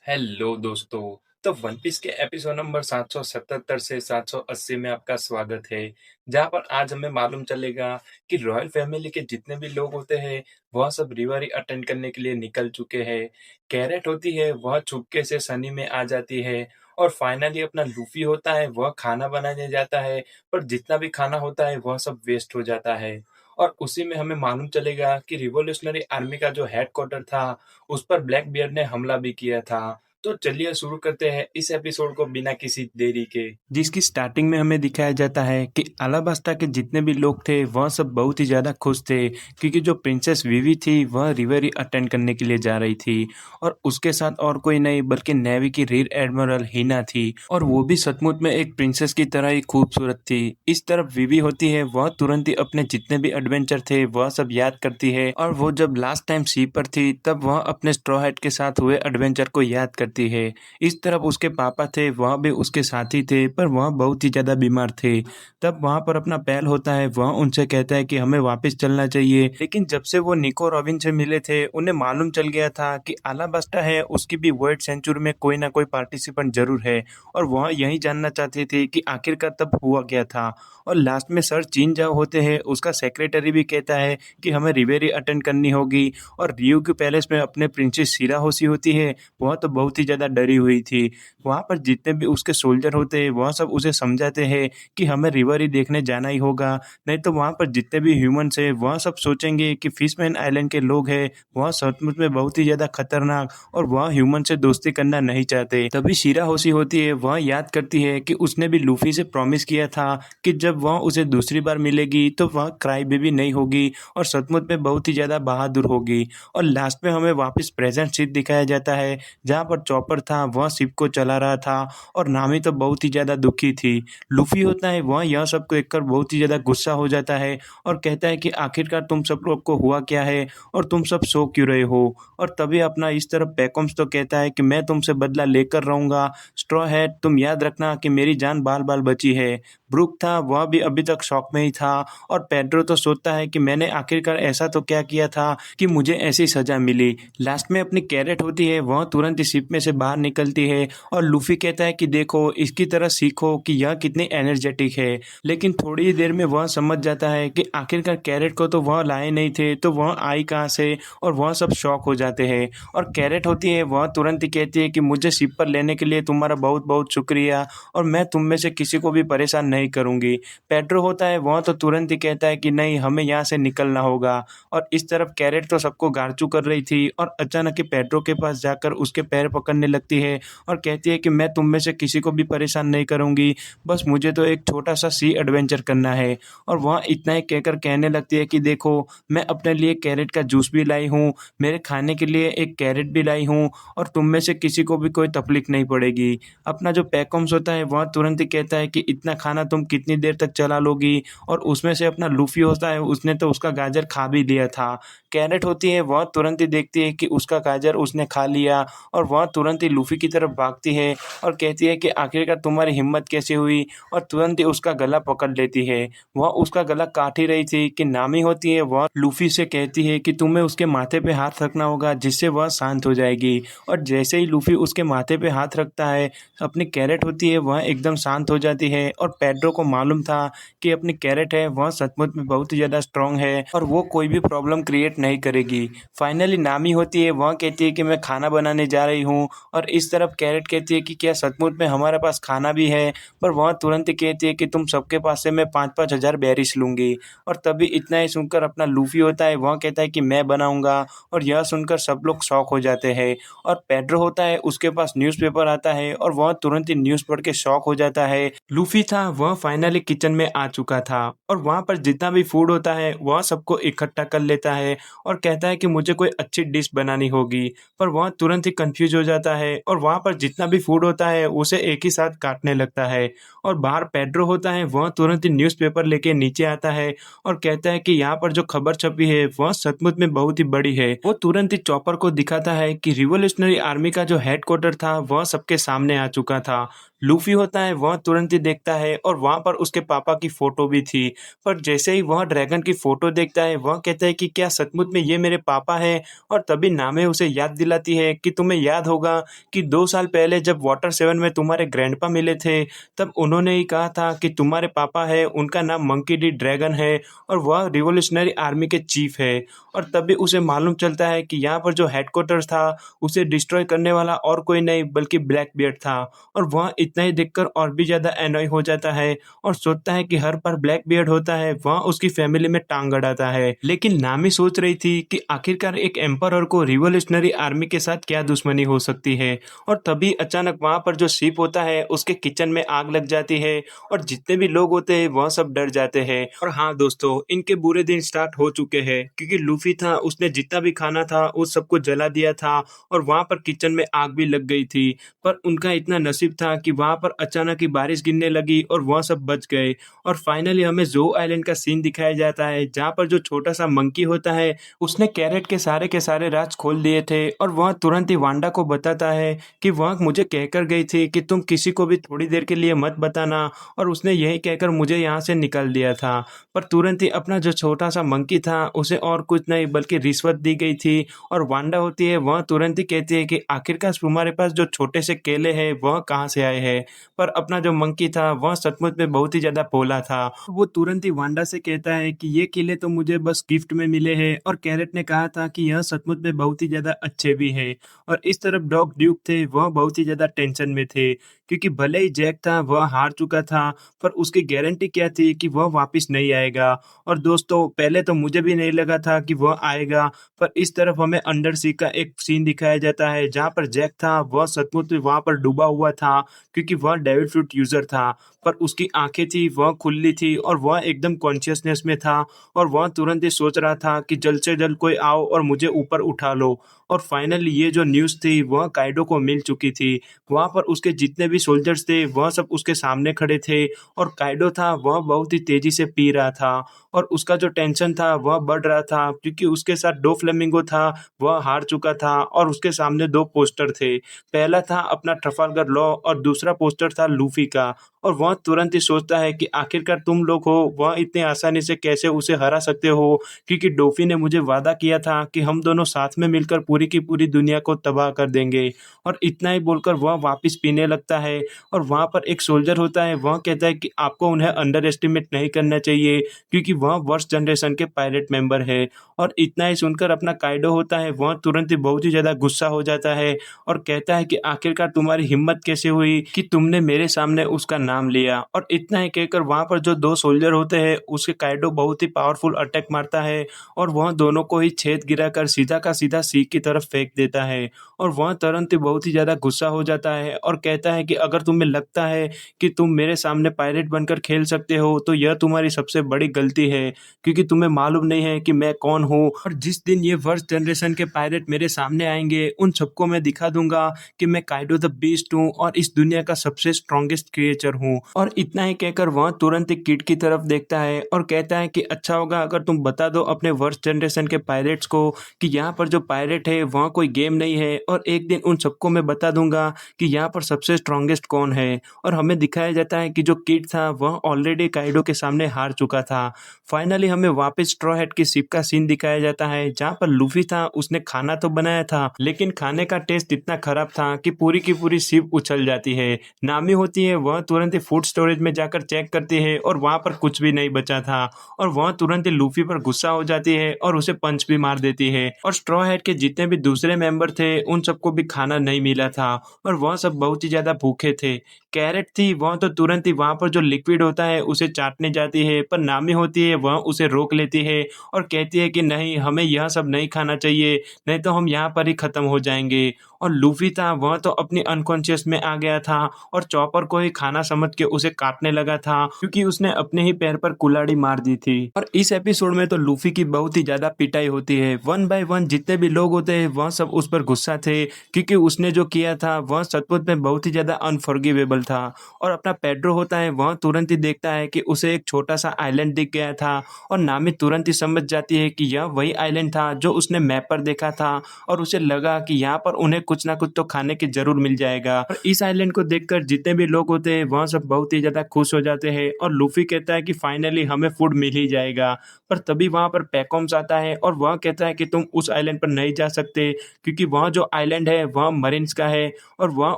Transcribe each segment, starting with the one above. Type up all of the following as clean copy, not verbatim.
Hello दोस्तों। तो one piece के एपिसोड नंबर 777 से 780 में आपका स्वागत है। जहाँ पर आज हमें मालूम चलेगा कि रॉयल फैमिली के जितने भी लोग होते हैं वह सब रिवरी अटेंड करने के लिए निकल चुके हैं। कैरेट होती है वह चुपके से सनी में आ जाती है और फाइनली अपना लूफी होता है वह खाना बनाने जाता है, पर जितना भी खाना होता है वह सब वेस्ट हो जाता है। और उसी में हमें मालूम चलेगा कि रिवॉल्यूशनरी आर्मी का जो हेडक्वार्टर था उस पर ब्लैक बियर्ड ने हमला भी किया था। तो चलिए शुरू करते हैं इस एपिसोड को बिना किसी देरी के, जिसकी स्टार्टिंग में हमें दिखाया जाता है कि अलाबास्टा के जितने भी लोग थे वह सब बहुत ही ज़्यादा खुश थे, क्योंकि जो प्रिंसेस विवी थी वह रिवरी अटेंड करने के लिए जा रही थी और उसके साथ और कोई नहीं बल्कि नेवी की रियर एडमिरल हिना थी और वो भी सचमुच में एक प्रिंसेस की तरह ही खूबसूरत थी। इस तरफ विवी होती है वह तुरंत ही अपने जितने भी एडवेंचर थे वह सब याद करती है और वो जब लास्ट टाइम सी पर थी तब वह अपने स्ट्रॉ हैट के साथ हुए एडवेंचर को याद करती है। इस तरफ उसके पापा थे वह भी उसके साथी थे, पर वह बहुत ही ज़्यादा बीमार थे। तब वहाँ पर अपना पैल होता है वह उनसे कहता है कि हमें वापस चलना चाहिए, लेकिन जब से वो निको रॉबिन से मिले थे उन्हें मालूम चल गया था कि अलाबास्टा है उसकी भी वर्ल्ड सेंचुरी में कोई ना कोई पार्टिसिपेंट जरूर है और वह यही जानना चाहते थे कि आखिरकार तब हुआ क्या था। और लास्ट में सर चीन जाओ होते हैं, उसका सेक्रेटरी भी कहता है कि हमें रिवेरी अटेंड करनी होगी और रियू के पैलेस में अपने प्रिंसेस शिरा होशी होती है वह तो बहुत ही ज़्यादा डरी हुई थी। वहाँ पर जितने भी उसके सोल्जर होते हैं वह सब उसे समझाते हैं कि हमें रिवरी देखने जाना ही होगा, नहीं तो वहाँ पर जितने भी ह्यूमंस हैं वह सब सोचेंगे कि फिशमैन आइलैंड के लोग हैं वह सचमुच में बहुत ही ज़्यादा खतरनाक और वह ह्यूमन से दोस्ती करना नहीं चाहते। तभी शिरा होशी होती है वह याद करती है कि उसने भी लूफी से प्रॉमिस किया था कि जब वह उसे दूसरी बार मिलेगी तो वह क्राई बेबी नहीं होगी और सचमुच में बहुत ही ज़्यादा बहादुर होगी। और लास्ट में हमें वापस प्रेजेंट शिप दिखाया जाता है जहाँ पर चॉपर था वह शिप को चला रहा था और नामी तो बहुत ही ज़्यादा दुखी थी। लूफी होता है वह यह सब देखकर बहुत ही ज़्यादा गुस्सा हो जाता है और कहता है कि आखिरकार तुम सब लोग को हुआ क्या है और तुम सब सो क्यों रहे हो। और तभी अपना इस तरफ पैकम्स तो कहता है कि मैं तुमसे बदला लेकर रहूंगा। स्ट्रॉ हैट तुम याद रखना कि मेरी जान बाल बाल बची है। ब्रूक था वह भी अभी तक शॉक में ही था और पेड्रो तो सोचता है कि मैंने आखिरकार ऐसा तो क्या किया था कि मुझे ऐसी सजा मिली। लास्ट में अपनी कैरेट होती है वह तुरंत ही शिप में से बाहर निकलती है और लूफी कहता है कि देखो इसकी तरह सीखो कि यह कितनी एनर्जेटिक है, लेकिन थोड़ी ही देर में वह समझ जाता है कि आखिरकार कैरेट को तो वह लाए नहीं थे तो वह आई कहाँ से और वह सब शॉक हो जाते हैं। और कैरेट होती है वह तुरंत ही कहती है कि मुझे शिप पर लेने के लिए तुम्हारा बहुत बहुत शुक्रिया और मैं तुम में से किसी को भी परेशान नहीं करूंगी। पेड्रो होता है वह तो तुरंत ही कहता है कि नहीं हमें यहाँ से निकलना होगा। और इस तरफ कैरेट तो सबको गारचू कर रही थी और अचानक ही पेड्रो के पास जाकर उसके पैर पकड़ने लगती है और कहती है कि मैं तुम में से किसी को भी परेशान नहीं करूंगी, बस मुझे तो एक छोटा सा सी एडवेंचर करना है। और वह इतना ही कहकर कहने लगती है कि देखो मैं अपने लिए कैरेट का जूस भी लाई हूँ, मेरे खाने के लिए एक कैरेट भी लाई हूँ और तुम में से किसी को भी कोई तकलीफ नहीं पड़ेगी। अपना जो पैकम्स होता है वह तुरंत ही कहता है कि इतना खाना तुम कितनी देर तक चला लोगी और उसमें से अपना लूफी होता है उसने तो उसका गाजर खा भी लिया था। कैरेट होती है वह तुरंत ही देखती है कि उसका गाजर उसने खा लिया और वह तुरंत ही लूफी की तरफ भागती है और कहती है कि आखिरकार तुम्हारी हिम्मत कैसे हुई और तुरंत ही उसका गला पकड़ लेती है। वह उसका गला काट ही रही थी कि नामी होती है वह लूफी से कहती है कि तुम्हें उसके माथे पे हाथ रखना होगा जिससे वह शांत हो जाएगी। और जैसे ही लूफी उसके माथे पे हाथ रखता है अपनी कैरेट होती है वह एकदम शांत हो जाती है और पेड्रो को मालूम था कि अपनी कैरेट है वह सचमुच में बहुत ही ज़्यादा स्ट्रांग है और वो कोई भी प्रॉब्लम क्रिएट नहीं करेगी। फाइनली नामी होती है वह कहती है कि मैं खाना बनाने जा रही हूँ और इस तरफ कैरेट कहती है कि क्या सचमुच में हमारे पास खाना भी है, पर वह तुरंत ही कहती है कि तुम सबके पास से मैं 5-5 हज़ार बेरिस लूंगी। और तभी इतना ही सुनकर अपना लूफी होता है वह कहता है कि मैं बनाऊंगा और यह सुनकर सब लोग शॉक हो जाते हैं। और पेड्रो होता है उसके पास न्यूज़पेपर आता है और वह तुरंत ही न्यूज़ पढ़ के शॉक हो जाता है। लूफी था वह फाइनली किचन में आ चुका था और वहाँ पर जितना भी फूड होता है वह सबको इकट्ठा कर लेता है और कहता है कि मुझे कोई अच्छी डिश बनानी होगी, पर वह तुरंत ही कंफ्यूज हो जाता है और वहाँ पर जितना भी फूड होता है उसे एक ही साथ काटने लगता है। और बाहर पेड्रो होता है वह तुरंत ही न्यूज़पेपर लेके नीचे आता है और कहता है कि यहाँ पर जो खबर छपी है वह सचमुच में बहुत ही बड़ी है। वो तुरंत ही चॉपर को दिखाता है कि रिवोल्यूशनरी आर्मी का जो हेडक्वार्टर था वह सबके सामने आ चुका था। लूफी होता है वह तुरंत ही देखता है और वहाँ पर उसके पापा की फोटो भी थी, पर जैसे ही वह ड्रैगन की फोटो देखता है वह कहता है कि क्या सचमुच में ये मेरे पापा है। और तभी नामे उसे याद दिलाती है कि तुम्हें याद होगा होगा कि 2 साल पहले जब वाटर 7 में तुम्हारे ग्रैंडपा मिले थे, तब उन्होंने ही कहा था कि तुम्हारे पापा है, उनका नाम मंकी डी ड्रैगन है और वह रिवॉल्यूशनरी आर्मी के चीफ है। और तभी उसे मालूम चलता है कि यहाँ पर जो हेडक्वार्टर्स था, उसे डिस्ट्रॉय करने वाला और कोई नहीं बल्कि ब्लैक बियर्ड था। और वह इतना ही देखकर और भी ज़्यादा एनॉय हो जाता है और सोचता है कि हर बार ब्लैक बियर्ड होता है, वह उसकी फैमिली में टांग अड़ाता है। लेकिन नामी सोच रही थी कि आखिरकार एक एम्परर को रिवॉल्यूशनरी आर्मी के साथ क्या दुश्मनी हो सकती है। और तभी अचानक वहाँ पर जो शिप होता है, उसके किचन में आग लग जाती है और जितने भी लोग होते हैं वह सब डर जाते हैं। और हाँ दोस्तों, इनके बुरे दिन स्टार्ट हो चुके हैं क्योंकि लूफी था, उसने जितना भी खाना था उस सबको जला दिया था और वहाँ पर किचन में आग भी लग गई थी। पर उनका इतना नसीब था कि वहाँ पर अचानक ही बारिश गिरने लगी और वह सब बच गए। और फाइनली हमें ज़ो आइलैंड का सीन दिखाया जाता है जहाँ पर जो छोटा सा मंकी होता है, उसने कैरेट के सारे राज खोल दिए थे और वह तुरंत ही वांडा को बताता है कि वह मुझे कहकर गई थी कि तुम किसी को भी थोड़ी देर के लिए मत बताना, और उसने यही कहकर मुझे यहाँ से निकाल दिया था। पर तुरंत ही अपना जो छोटा सा मंकी था, उसे और कुछ नहीं बल्कि रिश्वत दी गई थी। और वांडा होती है, वह तुरंत ही कहती है कि आखिरकार तुम्हारे पास जो छोटे से केले हैं वह कहाँ से आए हैं। पर अपना जो मंकी था वह सचमुच में बहुत ही ज़्यादा भोला था। वो तुरंत ही वांडा से कहता है कि ये केले तो मुझे बस गिफ्ट में मिले हैं, और कैरेट ने कहा था कि यह सचमुच में बहुत ही ज़्यादा अच्छे भी हैं। और इस तरफ डॉग ड्यूक थे, वह बहुत ही ज़्यादा टेंशन में थे क्योंकि भले ही जैक था वह हार चुका था, पर उसकी गारंटी क्या थी कि वह वापस नहीं आएगा। और दोस्तों, पहले तो मुझे भी नहीं लगा था कि वह आएगा, पर इस तरफ हमें अंडर सी का एक सीन दिखाया जाता है जहाँ पर जैक था वह सचमुच में वहाँ पर डूबा हुआ था क्योंकि वह डेविड फ्रूट यूजर था। पर उसकी आंखें थी वह खुली थी और वह एकदम कॉन्शियसनेस में था, और वह तुरंत ही सोच रहा था कि जल्द से जल्द कोई आओ और मुझे ऊपर उठा लो। और फाइनली ये जो न्यूज़ थी वह काइडो को मिल चुकी थी। वहाँ पर उसके जितने भी सोल्जर्स थे वह सब उसके सामने खड़े थे, और काइडो था वह बहुत ही तेजी से पी रहा था और उसका जो टेंशन था वह बढ़ रहा था क्योंकि उसके साथ डो फ्लेमिंगो था, वह हार चुका था और उसके सामने दो पोस्टर थे। पहला था अपना ट्रफाल्गर लॉ और दूसरा पोस्टर था लूफी का। और वह तुरंत ही सोचता है कि आखिरकार तुम लोग हो, वह इतने आसानी से कैसे उसे हरा सकते हो, क्योंकि डोफी ने मुझे वादा किया था कि हम दोनों साथ में मिलकर पूरी की पूरी दुनिया को तबाह कर देंगे। और इतना ही बोलकर वह वापस पीने लगता है। और वहाँ पर एक सोल्जर होता है, वह कहता है कि आपको उन्हें अंडर एस्टिमेट नहीं करना चाहिए क्योंकि वह वर्स्ट जनरेशन के पायलट मेंबर है। और इतना ही सुनकर अपना काइडो होता है, वह तुरंत ही बहुत ही ज़्यादा गुस्सा हो जाता है और कहता है कि आखिरकार तुम्हारी हिम्मत कैसे हुई कि तुमने मेरे सामने उसका नाम लिया। और इतना ही कहकर वहाँ पर जो दो सोल्जर होते हैं उसके काइडो बहुत ही पावरफुल अटैक मारता है और वह दोनों को ही छेद गिराकर सीधा का सीधा सी की तरफ फेंक देता है। और वह तुरंत ही बहुत ही ज़्यादा गुस्सा हो जाता है और कहता है कि अगर तुम्हें लगता है कि तुम मेरे सामने पायलट बनकर खेल सकते हो तो यह तुम्हारी सबसे बड़ी गलती है, क्योंकि तुम्हें मालूम नहीं है कि मैं कौन हूँ। और जिस दिन ये वर्स्ट जनरेशन के पायलट मेरे सामने आएंगे उन सबको मैं दिखा दूंगा कि मैं काइडो द बीस्ट हूँ और इस दुनिया का सबसे स्ट्रॉन्गेस्ट क्रिएचर हूँ। और इतना ही कहकर वह तुरंत ही किड की तरफ देखता है और कहता है कि अच्छा होगा अगर तुम बता दो अपने वर्स्ट जनरेशन के पायलट्स को कि यहाँ पर जो पायलट है वहाँ कोई गेम नहीं है, और एक दिन उन सबको मैं बता दूंगा कि यहाँ पर सबसे स्ट्रॉन्गेस्ट कौन है। और हमें दिखाया जाता है कि जो किड था वह ऑलरेडी काइडो के सामने हार चुका था। फाइनली हमें वापस स्ट्रॉ हैट की शिप का सीन दिखाया जाता है जहाँ पर लूफी था, उसने खाना तो बनाया था लेकिन खाने का टेस्ट इतना खराब था कि पूरी की पूरी शिप उछल जाती है। नामी होती है, वह तुरंत ही फूड स्टोरेज में जाकर चेक करती है और वहाँ पर कुछ भी नहीं बचा था, और वह तुरंत ही लूफी पर गुस्सा हो जाती है और उसे पंच भी मार देती है। और स्ट्रॉ हैट के जितने भी दूसरे मेंबर थे उन सबको भी खाना नहीं मिला था और वह सब बहुत ही ज्यादा भूखे थे। कैरेट थी, वह तो तुरंत ही वहां पर जो लिक्विड होता है उसे चाटने जाती है, पर नामी होती है वह उसे रोक लेती है और कहती है कि नहीं, हमें यह सब नहीं खाना चाहिए, नहीं तो हम यहाँ पर ही खत्म हो जाएंगे। और लूफी था, वह तो अपनी अनकॉन्शियस में आ गया था और चॉपर को ही खाना समझ के उसे काटने लगा था क्योंकि उसने अपने ही पैर पर कुल्हाड़ी मार दी थी। और इस एपिसोड में तो लूफी की बहुत ही ज्यादा पिटाई होती है। वन बाय वन जितने भी लोग होते हैं वह सब उस पर गुस्सा थे क्योंकि उसने जो किया था वह सचमुच में बहुत ही ज्यादा अनफॉरगिवेबल था। और अपना पेड्रो होता है, वह तुरंत ही देखता है कि उसे एक छोटा सा आइलैंड दिख गया था और नामी तुरंत ही समझ जाती है कि यह वही आइलैंड था जो उसने मैप पर देखा था, और उसे लगा कि यहाँ पर उन्हें कुछ ना कुछ तो खाने की ज़रूर मिल जाएगा। और इस आइलैंड को देखकर जितने भी लोग होते हैं वह सब बहुत ही ज़्यादा खुश हो जाते हैं और लूफ़ी कहता है कि फाइनली हमें फूड मिल ही जाएगा। पर तभी वहाँ पर पैकॉम्स आता है और वह कहता है कि तुम उस आइलैंड पर नहीं जा सकते, क्योंकि वह जो आइलैंड है वह मरीन्स का है और वह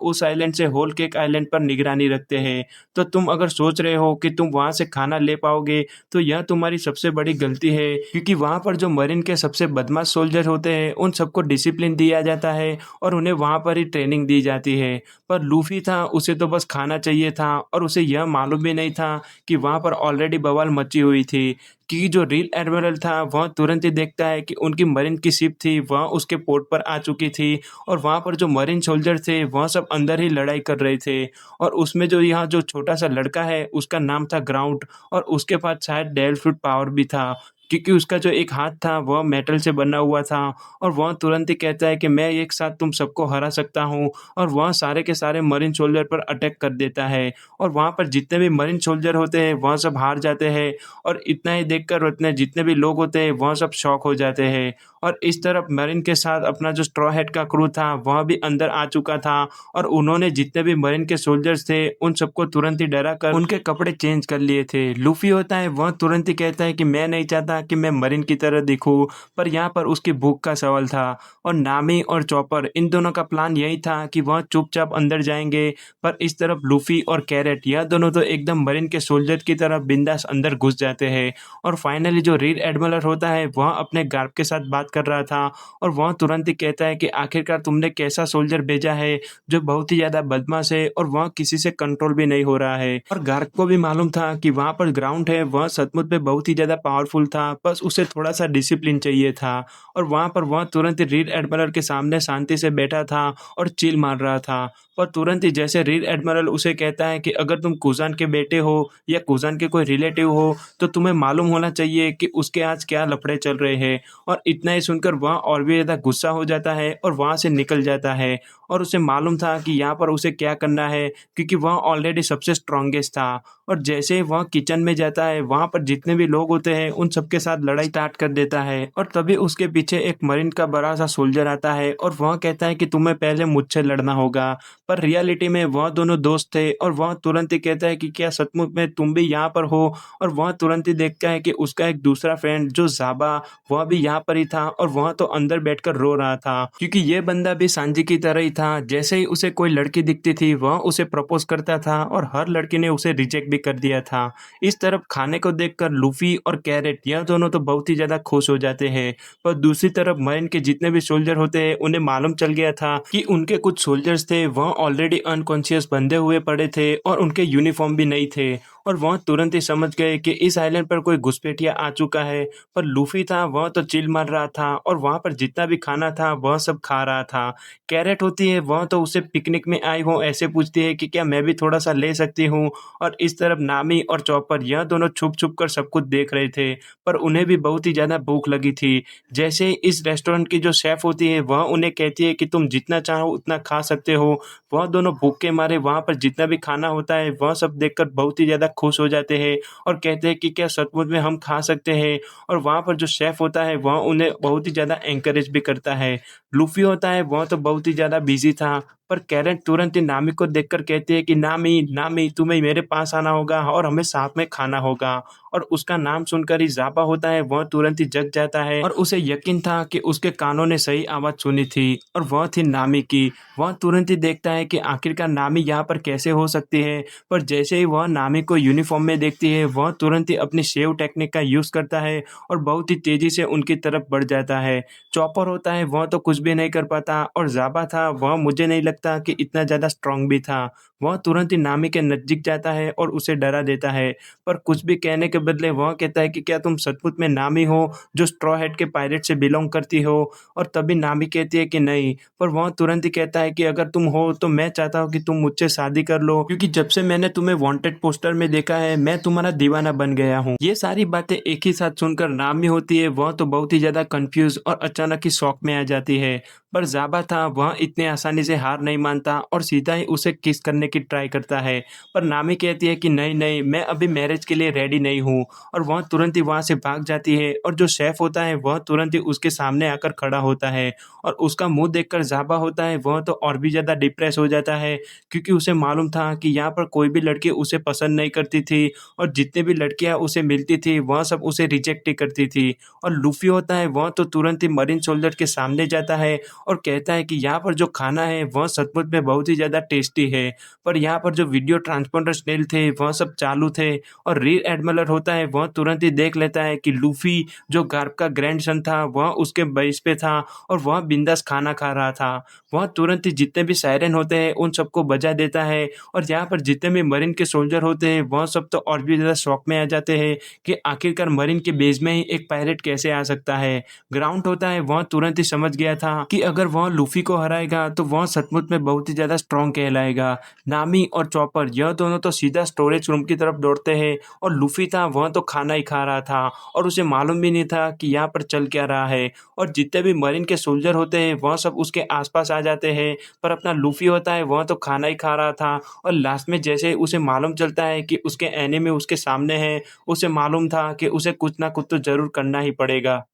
उस आइलैंड से होल केक आइलैंड पर निगरानी रखते हैं। तो तुम अगर सोच रहे हो कि तुम वहाँ से खाना ले पाओगे, तो यह तुम्हारी सबसे बड़ी गलती है, क्योंकि वहाँ पर जो मरीन के सबसे बदमाश सोल्जर होते हैं उन सबको डिसिप्लिन दिया जाता है और उन्हें वहाँ पर ही ट्रेनिंग दी जाती है। पर लूफ़ी था, उसे तो बस खाना चाहिए था और उसे यह मालूम भी नहीं था कि वहाँ पर ऑलरेडी बवाल मची हुई थी, कि जो रियल एडमिरल था वह तुरंत ही देखता है कि उनकी मरीन की शिप थी वह उसके पोर्ट पर आ चुकी थी और वहाँ पर जो मरीन सोल्जर थे वह सब अंदर ही लड़ाई कर रहे थे। और उसमें जो यहाँ जो छोटा सा लड़का है उसका नाम था ग्राउंड और उसके पास शायद डेविल फ्रूट पावर भी था, क्योंकि उसका जो एक हाथ था वह मेटल से बना हुआ था और वह तुरंत ही कहता है कि मैं एक साथ तुम सबको हरा सकता हूँ और वह सारे के सारे मरीन सोल्जर पर अटैक कर देता है और वहाँ पर जितने भी मरीन सोल्जर होते हैं वह सब हार जाते हैं और इतना ही देखकर उतने जितने भी लोग होते हैं वह सब शॉक हो जाते हैं। और इस तरफ मरीन के साथ अपना जो स्ट्रॉ हेड का क्रू था वह भी अंदर आ चुका था और उन्होंने जितने भी मरीन के सोल्जर्स थे उन सबको तुरंत ही डरा कर उनके कपड़े चेंज कर लिए थे। लूफी होता है वह तुरंत ही कहता है कि मैं नहीं चाहता कि मैं मरीन की तरह दिखूं, पर यहाँ पर उसकी भूख का सवाल था और नामी और चॉपर इन दोनों का प्लान यही था कि वह चुपचाप अंदर जाएंगे। पर इस तरफ लूफी और कैरेट यह दोनों तो एकदम मरीन के सोल्जर की तरह बिंदास अंदर घुस जाते हैं और फाइनली जो रीड एडमिरल होता है वह अपने गार्ड के साथ बात कर रहा था और वह तुरंत ही कहता है कि आखिरकार तुमने कैसा सोल्जर भेजा है जो बहुत ही ज्यादा बदमाश है और वह किसी से कंट्रोल भी नहीं हो रहा है। और गार्ड को भी मालूम था कि वहां पर ग्राउंड है वह सचमुच में बहुत ही ज्यादा पावरफुल था, बस उसे थोड़ा सा डिसिप्लिन चाहिए था। और वहां पर वह तुरंत ही रीड एडमिरल के सामने शांति से बैठा था और चिल मार रहा था। पर तुरंत ही जैसे रीड एडमिरल उसे कहता है कि अगर तुम कुजान के बेटे हो या कुजान के कोई रिलेटिव हो तो तुम्हें मालूम होना चाहिए कि उसके आज क्या लफड़े चल रहे हैं। और इतना ही सुनकर वह और भी ज़्यादा गुस्सा हो जाता है और वहाँ से निकल जाता है और उसे मालूम था कि यहाँ पर उसे क्या करना है, क्योंकि वह ऑलरेडी सबसे स्ट्रॉन्गेस्ट था। और जैसे ही वह किचन में जाता है वहाँ पर जितने भी लोग होते हैं उन सबके साथ लड़ाई स्टार्ट कर देता है और तभी उसके पीछे एक मरीन का बड़ा सा सोल्जर आता है और वह कहता है कि तुम्हें पहले मुझसे लड़ना होगा। पर रियलिटी में वह दोनों दोस्त थे और वह तुरंत ही कहता है कि क्या सचमुच में तुम भी यहाँ पर हो। और वह तुरंत ही देखता है कि उसका एक दूसरा फ्रेंड जो जाबा वह भी यहाँ पर ही था और वह तो अंदर बैठकर रो रहा था, क्योंकि ये बंदा भी सांजी की तरह ही था। जैसे ही उसे कोई लड़की दिखती थी वह उसे प्रपोज करता था और हर लड़की ने उसे रिजेक्ट भी कर दिया था। इस तरफ खाने को देखकर लूफी और कैरेट यह दोनों तो बहुत ही ज्यादा खुश हो जाते हैं, पर दूसरी तरफ मरीन के जितने भी सोल्जर होते हैं उन्हें मालूम चल गया था कि उनके कुछ सोल्जर्स थे वह ऑलरेडी अनकॉन्शियस बंधे हुए पड़े थे और उनके यूनिफॉर्म भी नहीं थे और वह तुरंत ही समझ गए कि इस आइलैंड पर कोई घुसपैठिया आ चुका है। पर लूफी था वह तो चिल मार रहा था और वहां पर जितना भी खाना था वह सब खा रहा था। कैरेट होती है वह तो उसे पिकनिक में आई हो ऐसे पूछती है कि क्या मैं भी थोड़ा सा ले सकती हूँ। और इस तरफ नामी और चॉपर यह दोनों छुप छुप कर सब कुछ देख रहे थे, पर उन्हें भी बहुत ही ज्यादा भूख लगी थी। जैसे इस रेस्टोरेंट की जो शेफ होती है वह उन्हें कहती है कि तुम जितना चाहो उतना खा सकते हो। वह दोनों भूख के मारे वहां पर जितना भी खाना होता है वह सब देखकर बहुत ही ज्यादा खुश हो जाते हैं और कहते हैं कि क्या सचमुच में हम खा सकते हैं। और वहां पर जो शेफ होता है वह उन्हें बहुत ही ज्यादा एंकरेज भी करता है। लूफी होता है वह तो बहुत ही ज्यादा बिजी था, पर कैरेट तुरंत ही नामी को देखकर कहती है कि नामी नामी तुम्हें मेरे पास आना होगा और हमें साथ में खाना होगा। और उसका नाम सुनकर ही जापा होता है वह तुरंत ही जग जाता है और उसे यकीन था कि उसके कानों ने सही आवाज सुनी थी और वह थी नामी की। वह तुरंत ही देखता है कि आखिरकार नामी यहाँ पर कैसे हो सकती है, पर जैसे ही वह नामी को यूनिफॉर्म में देखती है वह तुरंत ही अपनी शेव टेक्निक का यूज करता है और बहुत ही तेजी से उनकी तरफ बढ़ जाता है। चॉपर होता है वह तो कुछ भी नहीं कर पाता और जाबा था वह मुझे नहीं लगता कि इतना ज्यादा स्ट्रांग भी था। वह तुरंत ही नामी के नजदीक जाता है और उसे डरा देता है, पर कुछ भी कहने के बदले वह कहता है कि क्या तुम सचमुच में नामी हो जो स्ट्रॉ हेड के पायरेट से बिलोंग करती हो। और तभी नामी कहती है कि नहीं, पर वह तुरंत ही कहता है कि अगर तुम हो तो मैं चाहता हूँ कि तुम मुझसे शादी कर लो, क्योंकि जब से मैंने तुम्हें वांटेड पोस्टर में देखा है मैं तुम्हारा दीवाना बन गया हूँ। ये सारी बातें एक ही साथ सुनकर नामी होती है वह तो बहुत ही ज्यादा कंफ्यूज और अचानक ही शॉक में आ जाती है। पर जाबा था वह इतने आसानी से हार नहीं मानता और सीधा ही उसे किस करने की ट्राई करता है। पर नामी कहती है कि नहीं, नहीं मैं अभी मैरिज के लिए रेडी नहीं हूँ और वह तुरंत ही वहाँ से भाग जाती है और जो शेफ़ होता है वह तुरंत ही उसके सामने आकर खड़ा होता है और उसका मुँह देखकर ज़ाबा होता है वह तो और भी ज़्यादा डिप्रेस हो जाता है, क्योंकि उसे मालूम था कि यहाँ पर कोई भी लड़की उसे पसंद नहीं करती थी और जितनी भी लड़कियाँ उसे मिलती थी वह सब उसे रिजेक्ट ही करती थी। और लूफ़ी होता है वह तो तुरंत ही मरीन सोल्जर के सामने जाता है और कहता है कि यहाँ पर जो खाना है वह सचमुच में बहुत ही ज़्यादा टेस्टी है। पर यहाँ पर जो वीडियो ट्रांसपोंडर स्नेल थे वह सब चालू थे और रियर एडमिरल होता है वह तुरंत ही देख लेता है कि लूफ़ी जो गार्प का ग्रैंडसन था वह उसके बेस पे था और वह बिंदास खाना खा रहा था। वह तुरंत ही जितने भी सायरन होते हैं उन सबको बजा देता है और यहाँ पर जितने भी मरीन के सोल्जर होते हैं वह सब तो और भी ज़्यादा शॉक में आ जाते हैं कि आखिरकार मरीन के बेस में ही एक पायलट कैसे आ सकता है। ग्राउंड होता है वह तुरंत ही समझ गया था कि अगर वह लूफ़ी को हराएगा तो वह सचमुच में बहुत ही ज़्यादा स्ट्रॉन्ग कहलाएगा। नामी और चॉपर यह दोनों तो सीधा स्टोरेज रूम की तरफ दौड़ते हैं और लूफ़ी था वह तो खाना ही खा रहा था और उसे मालूम भी नहीं था कि यहाँ पर चल क्या रहा है। और जितने भी मरीन के सोल्जर होते हैं वह सब उसके आसपास आ जाते हैं, पर अपना लूफ़ी होता है वह तो खाना ही खा रहा था और लास्ट में जैसे ही उसे मालूम चलता है कि उसके एनिमी उसके सामने है, उसे मालूम था कि उसे कुछ ना कुछ तो ज़रूर करना ही पड़ेगा।